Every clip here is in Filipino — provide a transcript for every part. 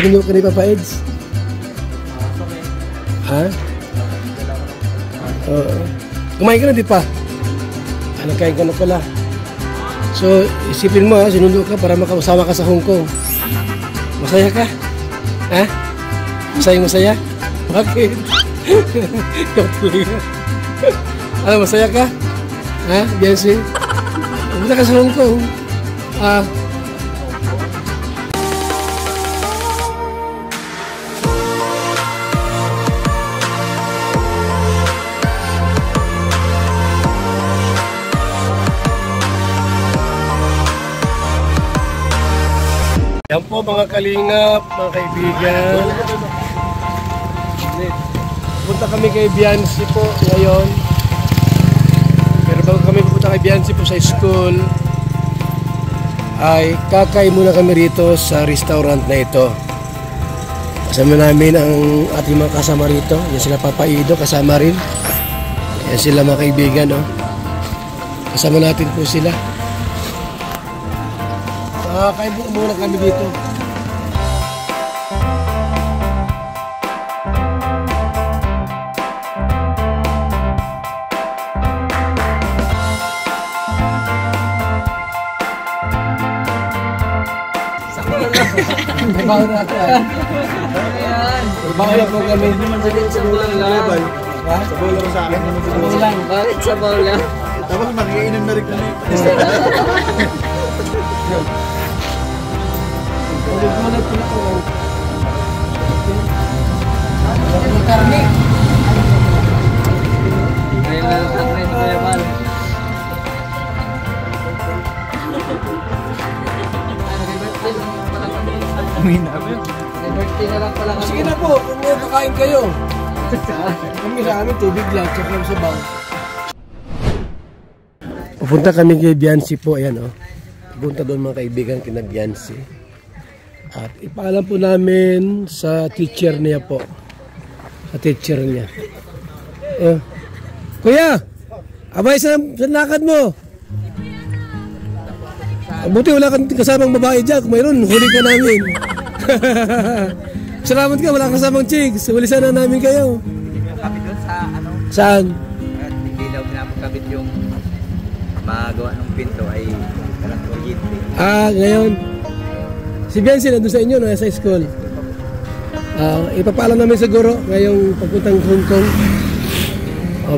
Sinundo ka ni Papa Eds? Ha? Kumain ka na di pa? Nagkain ka na pala. So, isipin mo ha, sinundo ka para makasama ka sa Hong Kong. Masaya ka? Ha? Masaya? Bakit? Ano, masaya ka? Ha? Biansi? Punta ka sa Hong Kong. Yan po mga kalingap, mga kaibigan. Punta kami kay Biansi po ngayon. Pero bago kami pupunta kay Biansi po sa school, ay kakain muna kami rito sa restaurant na ito. Kasama namin ang ating mga kasama rito. Yan sila Papa Ido, kasama rin. Yan sila mga kaibigan. Oh. Kasama natin po sila. Kain po muna kami dito. Trabaho na ako. Trabaho na po kami. Sa bulan lang. Sa bulan sa akin. Sa bulan. Bakit sa bulan? Tapos mag-iinom na rin kami. Ulit po na po. Ang karne. Ngayon lang ang rin ko yaman. Birthday na lang pala kami. Sige na po, kung may kakain kayo. Kami sa amin, tubig lang, tsaka sa bang. Pupunta kami kay Biansi po, ayan o. Pupunta doon mga kaibigan kina Biansi. At ipaalam po namin sa teacher niya po. Sa teacher niya. Kuya! Abay sa lakad mo! Buti wala kang kasamang babae dyan. Kung mayroon, huli ka namin. Salamat ka, wala kasamang chicks. Huli sana namin kayo. Kapit doon sa ano? Saan? Hindi daw pinapagkabit yung magawa ng pinto ay parang kuryente. Ngayon. Si Biansi nandun sa inyo, no? Sa school. Ipapaalam namin siguro ngayong pagpuntang Hong Kong.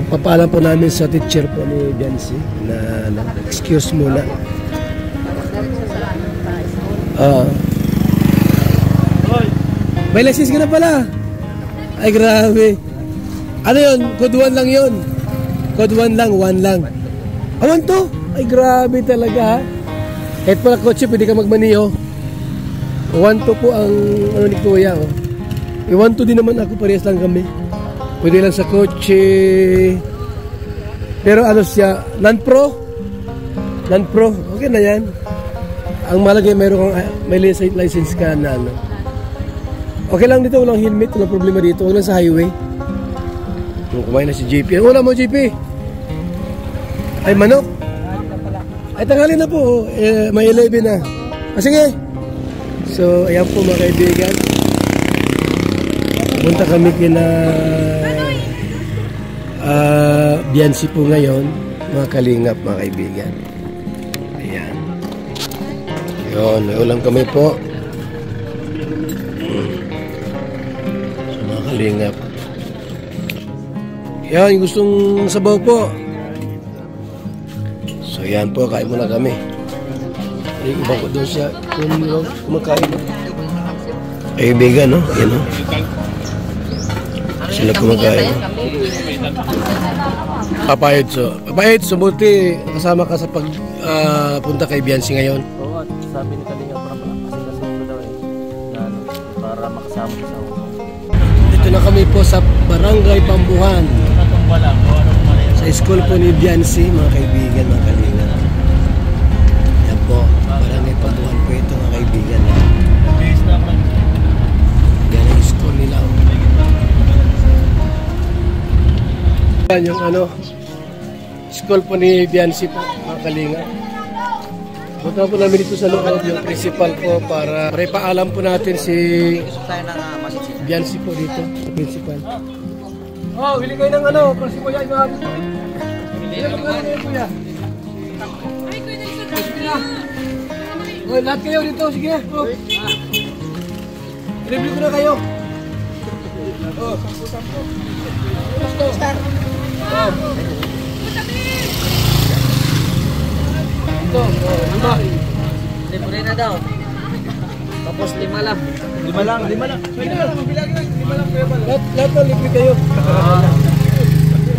Papaalam po namin sa teacher po ni Biansi na excuse muna. May license ka na pala. Ay grabe. Ano yun? Code 1 lang yun. Code 1 lang, 1 lang. 1 to? Ay grabe talaga ha. Kahit pala kotse, pwede ka magmaniho. 1 to po ang ano ni Kuya. 1 to din naman ako, parehas lang kami. Pwede lang sa kotse. Pero ano siya, non-pro. Non-pro, okay na yan. Ang malagay, may license ka na ano. Okay lang dito, walang helmet, walang problema dito. Walang sa highway. Kumain na si JP. Wala mo JP. Ay manok. Ay tanghali na po. May 11 na. Sige. So ayan po mga kaibigan. Punta kami kina Biansi po ngayon. Mga kalingap mga kaibigan. Ayan. Yun. May ulam kami po. Kalingap. Yan, gustong sabaw po. So yan po, kain muna kami. Yung iba ko doon siya, kumakain. Ay, bigan, no? Yan, no? Sila kumakain. Papayad, so. Papayad, so buti kasama ka sa pagpunta kay Biansi ngayon. Oo, at sabi ni Kalinga kasi ito daw para makasama sa Dito na kami po sa Barangay Pambuhan. Sa school po ni Biansi, mga kaibigan, mga kalinga. Yan po, Barangay Pambuhan po ito, mga kaibigan. Yan ang school nila. Yan yung ano, school po ni Biansi po, mga kalinga. Punta po namin dito sa loob yung principal po para paalam po natin si Tayo ng masisip. Biancy po dito, sa principal. Oh, bili kayo ng ano, kung si Kuya Imahan. Bili kayo Kuya. Sige na. Oh, lahat kayo dito, sige. Oh. Review ko na kayo. Oh, sampo. Gusto. Oh. Ito, lima. Libre na daw. Tapos 5 lang. 5 lang. Lima lang, Kuya Bal. Lahat na libre kayo.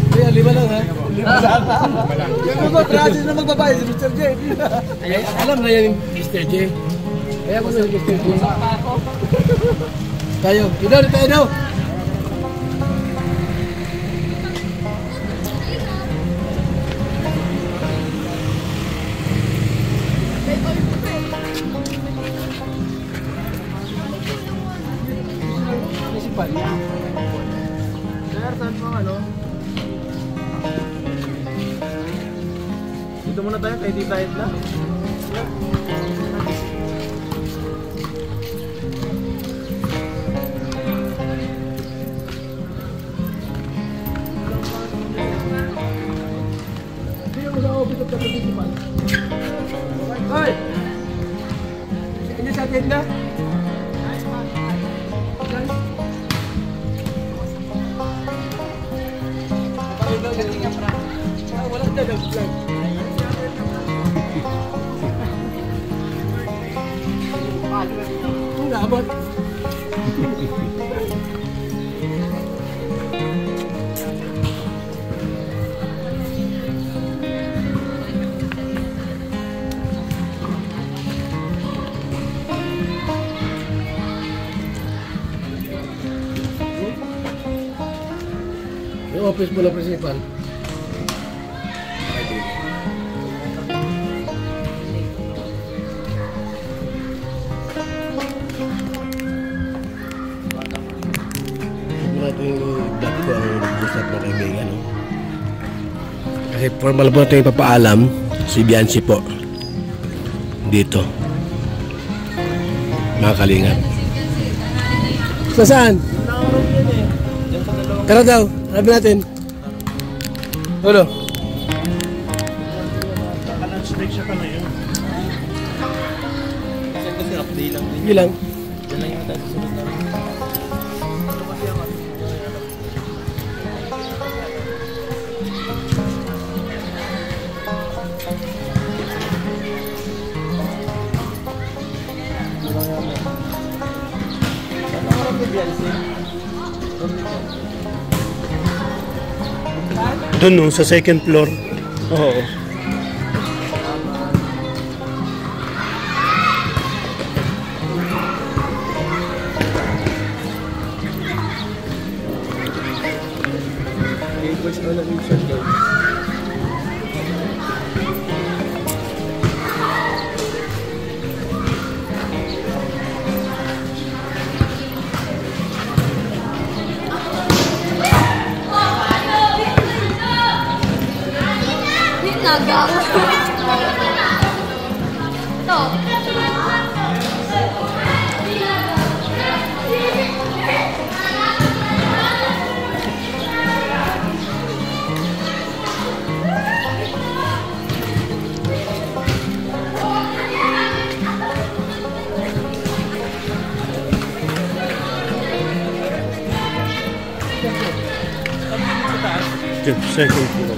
Kaya 5 lang ha. 5 lang. Yung mga trasis na magbabayad si Mr. J. Alam na yan yung Mr. J. Kaya ko sa Mr. J. Tayo. Idaw, tayo daw. Municipal. Sir, saan mo ano? Dito muna tayo kay Tita Edna. Hoy! Ini sa atin na? Wala na daw vlog. Ang labot. Yung office mo ng principal. Ito yung vlog ko ang nag-usap na kaibigan. No? Kasi formal po natin ipapaalam si Biancy po. Dito. Mga kalingan. Sa saan? Tara daw, hanapin natin. Ano? Naka-lunch break siya ka na yun. Kasi update lang din. Sige lang. Yan lang yung tayo susunod na rin. Doon no, sa second floor. Oo. Nagaw. Ito. Second floor.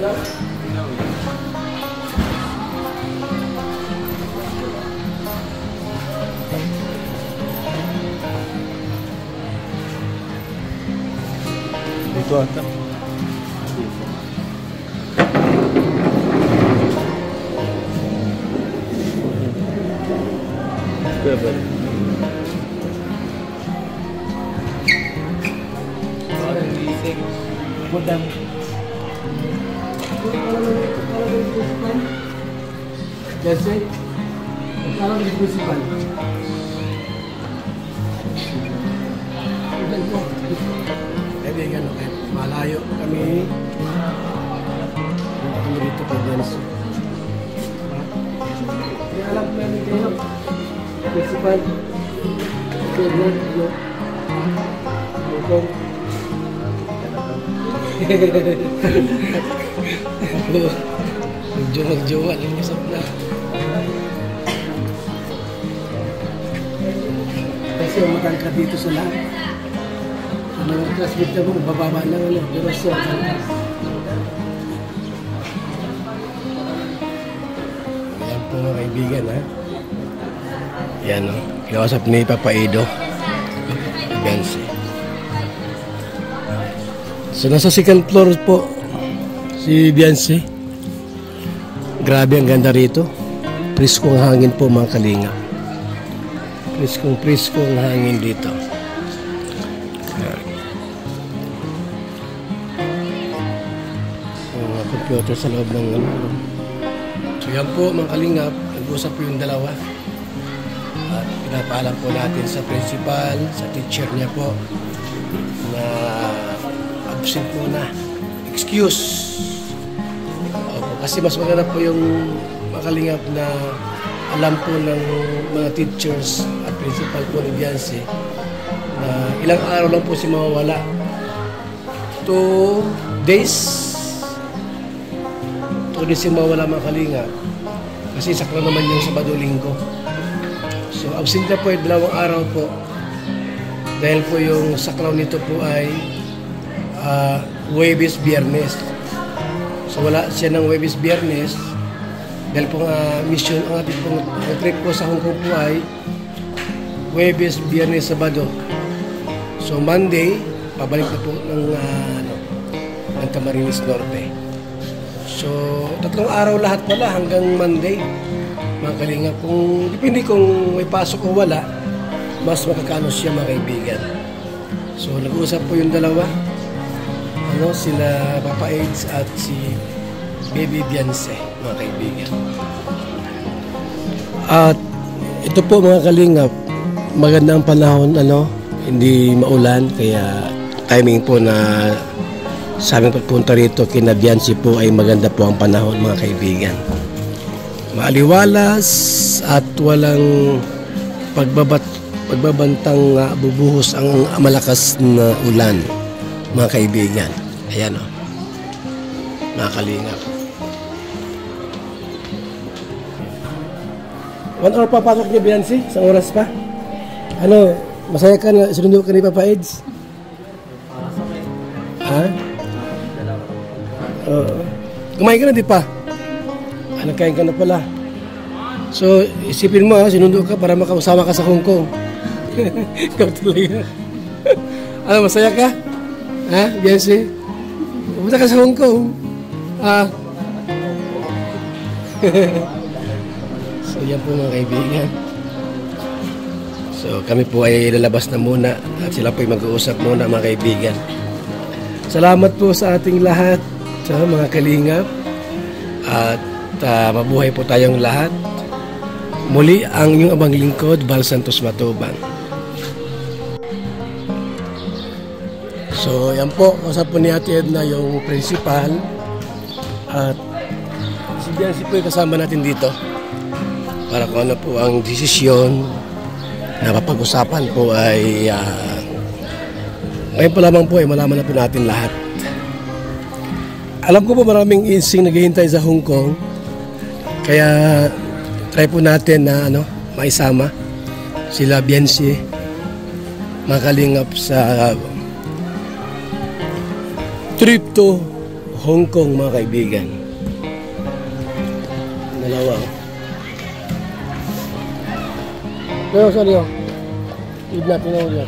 Dito ata. Kaya ba? Jesse, nagkaroon ng principal. Kaibigan, okay. Malayo kami. Kami dito kay Jesse. Alam ko namin kayo. Principal. Okay, good. Welcome. Jowa-jowa lang usap na. Kasi ang matangkad dito sa lahat. Ang mga classmate mo, bababa lang pero so matangkad. Ayan po mga kaibigan, ha? Yan, o. Kinausap ni Papa Edo. Bensi. So, nasa second floor po si Biancy. Grabe ang ganda rito. Priskong hangin po mga kalinga. Priskong hangin dito. Mga computer sa loob ng room. So, yan po mga kalinga. Nag-usap po yung dalawa. At pinapaalam po natin sa principal, sa teacher niya po na absent muna. Excuse. Opo, kasi mas maganda po yung makalingap na alam po ng mga teachers at principal po ni Biancy na ilang araw lang po si mawawala. 2 days. 2 days si mawawala mga kalingap. Kasi sakto naman yung Sabado-Linggo. So, absent na po yung 2 araw po. Dahil po yung saklaw nito po ay Huwebes, Biyernes. So, wala siya ng Huwebes, Biyernes. Dahil po mission, ang ating pong trip po sa Hong Kong po ay Huwebes, Biyernes, Sabado. So, Monday, pabalik na po ng Camarines Norte. So, 3 araw lahat pala hanggang Monday. Mga kalinga, kung depende kung may pasok o wala, mas makakano siya mga kaibigan. So, nag-uusap po yung dalawa. Sila Papa Aids at si Baby Biancy, mga kaibigan. At ito po mga kalingap, magandang panahon, hindi maulan, kaya timing po na sa aming pagpunta rito kina Biancy po ay maganda po ang panahon mga kaibigan. Maaliwalas at walang pagbabantang bubuhos ang malakas na ulan mga kaibigan. Ayan o, mga kalingap. 1 hour pa pasok niya Biancy? Isang oras pa? Masaya ka na sinundo ka ni Papa Eds? Ha? Kumain ka na di pa? Nagkain ka na pala. So, isipin mo sinundo ka para makasama ka sa Hong Kong. Ikaw talaga. Masaya ka? Ha, Biancy? Pumunta ka sa Hong Kong. So, yan po mga kaibigan. So, kami po ay lalabas na muna at sila po ay mag-uusap muna mga kaibigan. Salamat po sa ating lahat, sa mga kalingap. At mabuhay po tayong lahat. Muli ang inyong abang lingkod, Val Santos Matubang. So, yan po. Usap po ni Ate Edna yung principal. At si Biancy po yung kasama natin dito. Para kung ano po ang desisyon na mapag-usapan po ay ngayon pa lamang po ay malaman na po natin lahat. Alam ko po maraming insing naghihintay sa Hong Kong. Kaya try po natin na maisama sila Biancy makalingap sa trip to Hong Kong, mga kaibigan. Dalawa. Pero sorry, Tignan natin na ulit.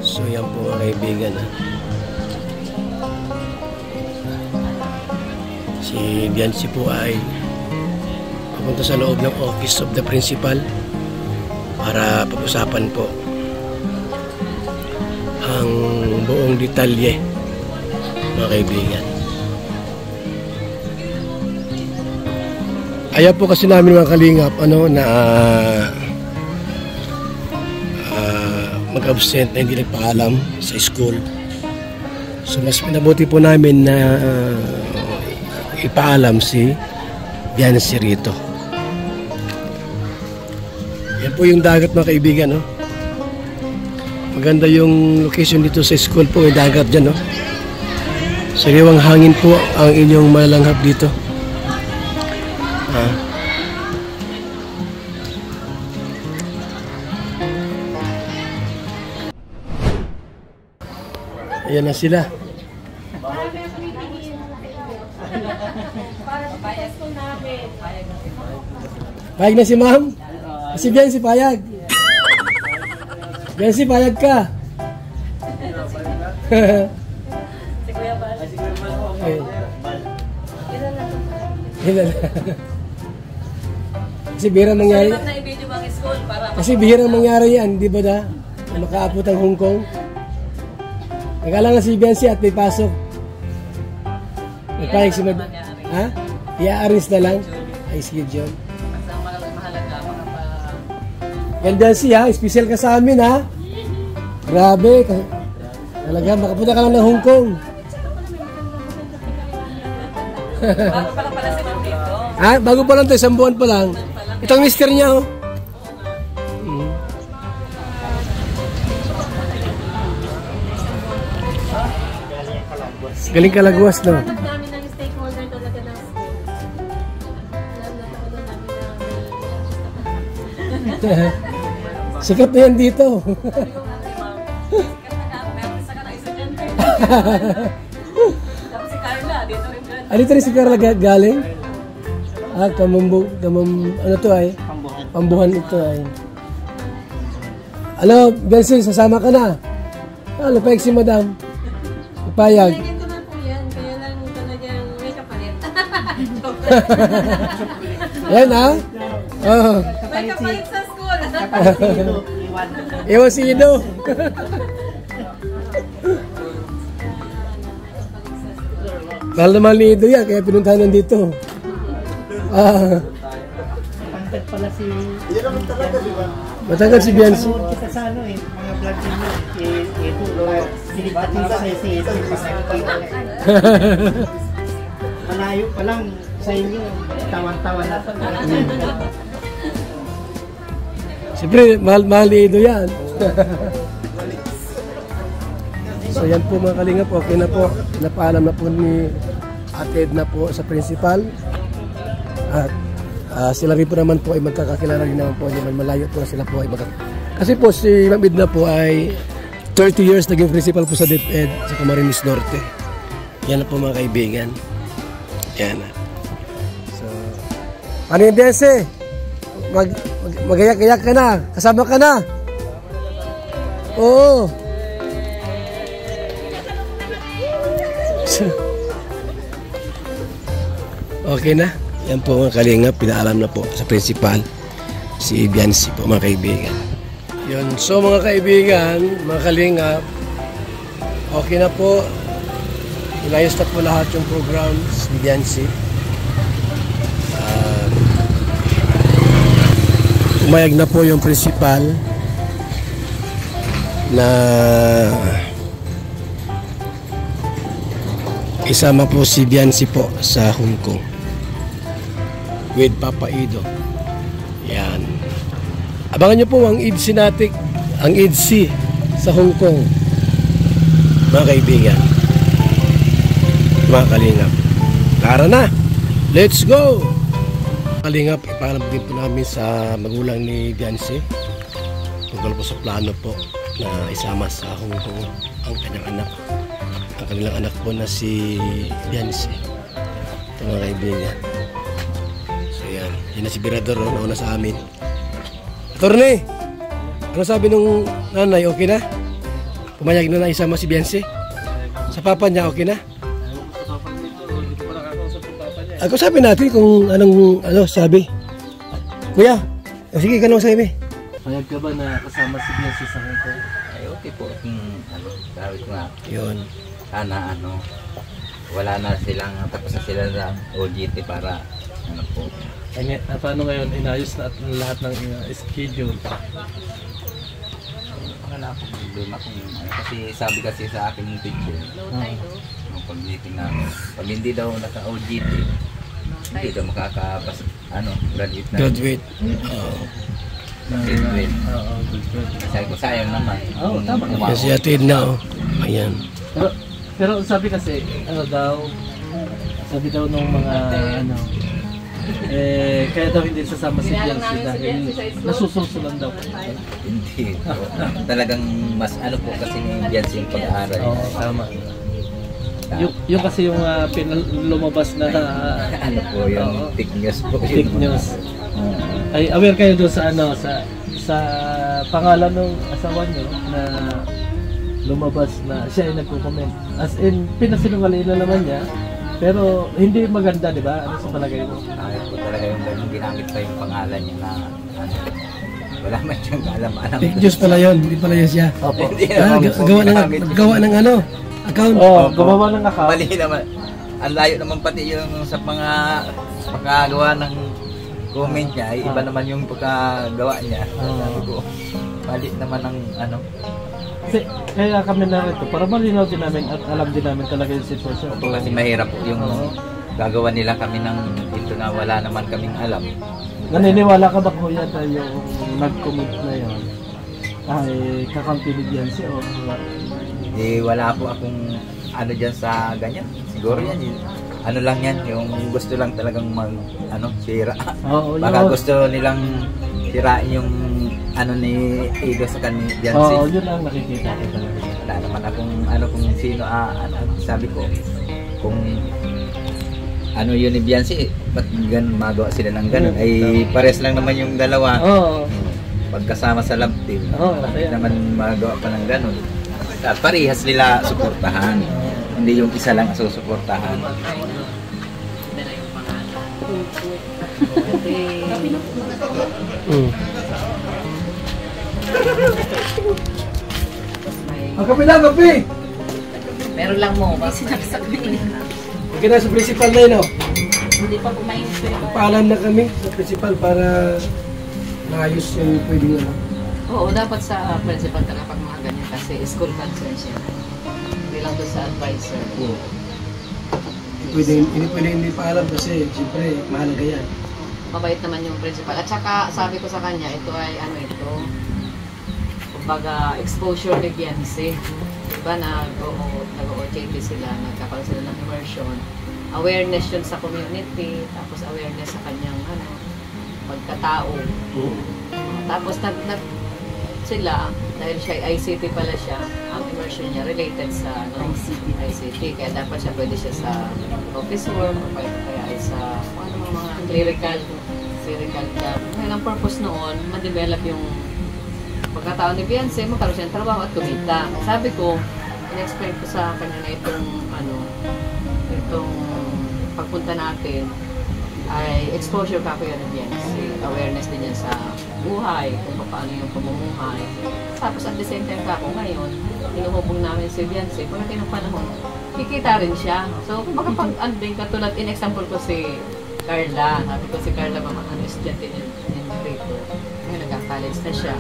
So yan po mga kaibigan. Si Biancy po ay pupunta sa loob ng office of the principal para pag-usapan po ang buong detalye, mga kaibigan. Ayaw po kasi namin mga kalingap na mag-absent na hindi nagpaalam sa school. So mas pinabuti po namin na ipaalam si Biancy rito. Yan po yung dagat, mga kaibigan. Maganda yung location dito sa school po, yung dagat dyan. Sariwang hangin po ang inyong malalanghap dito. Ayan na sila. Payag na si ma'am? Si Biancy payag. Biancy payag ka. Si Kuya Bal. Ilan. Kasi bihirang mangyari. Kasi bihirang mangyari yan, di ba na? Na makaapot ang Hong Kong. Nagkala nga si Biancy at may pasok. Nagpayag si Mad... Ha? I-arrange na lang. Ay, sige, John. Yan, Biancy, ha? Special ka sa amin, ha? Grabe. Talaga, makapunta ka lang ng Hong Kong. Bago pa lang pala si Ma'am dito. Ha? Bago pa lang ito, isang buwan pa lang. Itong mister niya, oh. Galing Kalagwas, no? Alam namin ng stakeholder talaga ng school. Alam na ako doon namin na Sikat na yan dito. Tapos si Carla, dito rin ka. Dito rin si Carla galing? Ano to ay? Pambuhan ito ay. Ano, Biancy, sasama ka na? Payag si madam. Payag. Ganyan naman po yan. Kaya lang talagang may kapalit. Yan, ha? Oh. May kapalit sa school. Ewan si Ido. Mahal na mahal ni Ido yan, kaya pinuntahan nandito. Matangkad pala si... Yan naman talaga, di ba? Matangkad si Biancy. Panood kita sa mga vlog niyo. Sinipatin sa si malayo pa lang sa inyo. Tawan-tawan na. Siyempre, mahal ni Ido yan. So yan po mga kalingap, okay na po. Napaalam na po ni Ate Edna po sa principal. At sila rin po naman po ay magkakakilala rin naman po. Malayo po na sila po ay kasi po si Ma'am Edna po ay 30 years naging principal po sa DepEd sa Camarines Norte. Yan na po mga kaibigan. Yan na. So, ano yung Biancy? Magayak-gayak ka na. Kasama ka na. Oo. Okay na. Yan po mga kalingap. Pinaalam na po sa principal si Biancy po mga kaibigan. Yun. So mga kaibigan, mga kalingap, okay na po. Inayos na po lahat yung programs ni Biancy. Umayag na po yung principal na isama po si Biancy po sa Hong Kong with Papa Ido. Yan. Abangan nyo po ang EDC sa Hong Kong, mga kaibigan, mga kalingap. Tara na, let's go! Kalingap, ipaalam din po namin sa magulang ni Biancy tungkol po sa plano po na isama sa Hong Kong ang kanyang anak. Ang kanilang anak po na si Beyonce. Ito mga kaibigan. So yan, yun na si Birador, nauna sa amin. Attorney, ano sabi nung nanay, okay na? Pumayag na isama si Beyonce? Sa papa niya, okay na? Ako sabi natin kung anong sabi. Kuya, sige ka nang sabi. Payag ka ba na kasama si Beyonce sa Hong Kong? Ay, okay po. Sabi ko nga, Yun. sana wala na silang, tapos na sila ng OJT para po. Ay, paano ngayon, inayos na at lahat ng schedule? Wala akong problema kung kasi sabi kasi sa akin yung teacher, pag-meeting namin, pag hindi daw naka-OJT, hindi daw makakapas, graduate na. Graduate. Graduate. Oo, good. Sabi ko, sayang naman. Oo, tama. Kasi atid na, oh. Ayan. Pero sabi kasi, sabi daw nung mga kaya daw hindi sasama si Beyonce dahil nasususulan daw. Hindi. Talagang mas po kasi ni Beyonce yung pag-aaral. Oo, tama. Yung kasi yung lumabas na po, yung fake news po. Fake news. Ay, aware kayo doon sa pangalan ng asawa niyo na lumabas na siya ay nagko-comment. As in, pinasinungaling na naman niya. Pero hindi maganda, di ba? Ano sa palagay mo? Kahit po talaga yung ganun, ginamit pa yung pangalan niya na wala man siyang alam-alam. Fake news pala yun, hindi pala yun siya. Opo. Gawa ng account. Oo, gumawa ng account. Mali naman. Ang layo naman pati yung sa mga pagkagawa ng comment niya, ay iba naman yung pagkagawa niya. Sabi ko, mali naman ang Kasi, kaya kami na ito, para malinaw din namin at alam din namin talaga yung sitwasyon. Kasi mahirap po yung gagawa nila kami ng dito na wala naman kaming alam. Naniniwala ka ba kuya na yung nag-comment na yun ay kakampi ni Beyonce o Wala po akong dyan sa ganyan. Siguro yan lang yan, yung gusto lang talagang sira. Baka gusto nilang sirain yung ni Ido sa kanila Beyonce. Oo, yun ang nakikita ko talaga. Wala naman akong kung sino sabi ko kung yun ni Beyonce, ba't magawa sila ng ganun? Ay pares lang naman yung dalawa. Pagkasama sa love team, bakit naman magawa pa ng ganun? At parehas nila suportahan, hindi yung isa lang susuportahan. Ang kape na, kape! Meron lang mo, kasi sinasabi. Okay na sa principal na yun, oh. Hindi pa kumain. Paalam na kami sa principal para maayos yung pwedeng Oo, dapat sa principal ka kapag mga ganyan kasi school concern siya. Hindi lang doon sa advisor. Hindi pwede hindi paalam kasi siyempre mahalaga yan. Mabait naman yung principal. At saka sabi ko sa kanya, ito ay kumbaga exposure ni Beyonce. Diba nag-OJT sila, nagkakaroon sila ng immersion. Awareness yun sa community, tapos awareness sa kanyang pagkatao. Tapos sila, dahil siya ICT pala siya, ang immersion niya related sa ICT. Kaya dapat pwede siya sa office work, o kaya ay sa mga clerical job. Ngayon ang purpose noon, ma-develop yung pagkatao ni Beyonce, magkaroon siya ng trabaho at kumita. Sabi ko, in-explain ko sa kanya na itong pagpunta natin ay exposure ka kuya ng Beyonce. Awareness din yan sa buhay, kung paano yung pamumuhay. Tapos at the same time ako ngayon, inuhubog namin si Beyonce, pagdating ng panahon, kikita rin siya. So kung makapag-anding katulad, in-example ko si Carla. Sabi ko si Carla, estudyante in paper. Ngayon nagka-college na siya.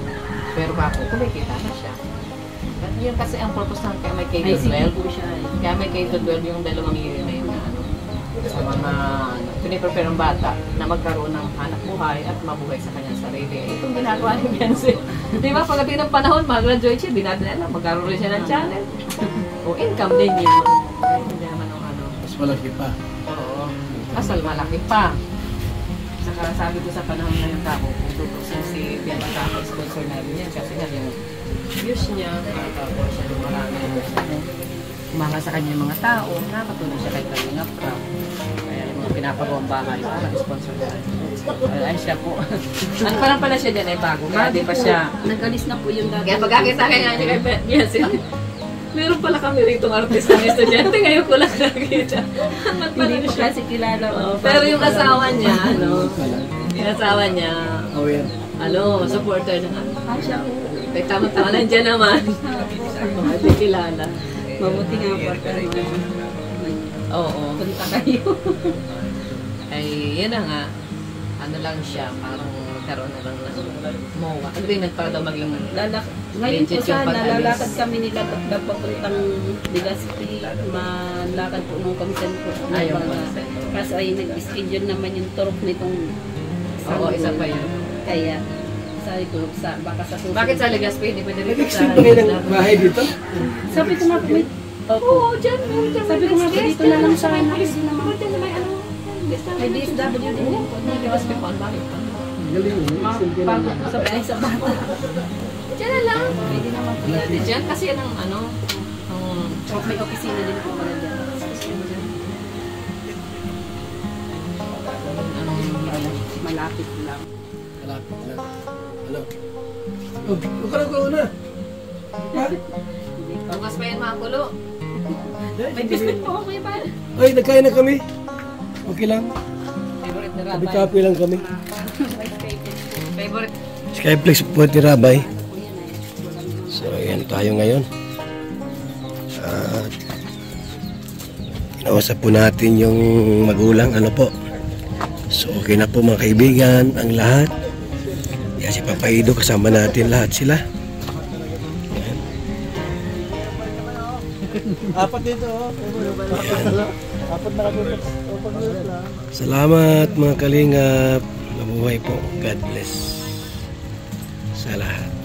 Pero ako, kumikita na siya. Yun kasi ang purpose ng kaya may K-12. Kaya may K-12 yung 2 year na yun sa mga piniprepare ng bata na magkaroon ng hanap buhay at mabuhay sa kanyang sarili. Itong ginagawa ni Beyonce. Di ba, pagdating ng panahon, mag-graduate siya, di natin alam, magkaroon rin siya ng channel. O income din yun. Hindi naman ng Mas malaki pa. Oo. Asal malaki pa. Saka sabi ko sa panahon na yung kako, kung tutusin si Bian Matako, sponsor namin yan. Kasi nga yung views niya, tapos siya yung marami. Umanga sa kanya yung mga tao, nakatulong siya kay Kalingap ka. Kaya yung mga pinapagawang bahay, nag-sponsor na. Ay siya po. Ano pa lang pala siya dyan ay bago. Kaya di pa siya. Nag-alis na po yung dati. Kaya pagkakita kanya niya kay Biansi, meron pala kami rito ng artist na estudyante. Ngayon ko lang nakita. Hindi ko kasi kilala. Pero yung asawa niya, yung asawa niya, supporter na. Siya po. Kaya tama-tama nandiyan naman. Hindi kilala. Mabuti nga po. Oo. Punta kayo. Ay, yan na nga. Ano lang siya, parang karoon na lang ng MOA. Agreement para daw maging Ngayon po legit yung sana, pag-alis. lalakad kami nila papuntang Legazpi. Malakad po nung komisyon po. Ayaw Mga- consent. Kaso ay nag-schedule naman yung turok nitong Oo, isa pa yun. Kaya, sabi ko, baka sa susunod. Bakit sa Legazpi? Hindi pwede rin sa... Nag-extend ba kayo ng bahay dito? Sabi ko nga po, may... Oo, dyan. Sabi ko nga po, dito na lang sa akin. May DSW din yan po. Legazpi pa, ang bakit pa? Galing eh. Sabay sa bata. Dyan na lang. Pwede naman po. Pwede dyan kasi yan ang ano, May opisina din po pala dyan. Malapit lang. Malapit lang. Ano? Oh, ukarang ko na. Bakit? bukas pa yan makulo. May biscuit po ako kayo pa. Ay, nagkain na kami. Okay lang. Favorite na rabay. Kapi-kapi lang kami. Favorite. Skyflex po ni Rabay. So, ayan tayo ngayon. At kinausap po natin yung magulang. Ano po? So, okay na po mga kaibigan, ang lahat. Yan si Papa Ido, kasama natin lahat sila. Ayan. Apat dito, oh. Apat na kami. Salamat mga kalingap. Mabuhay po. God bless sa lahat.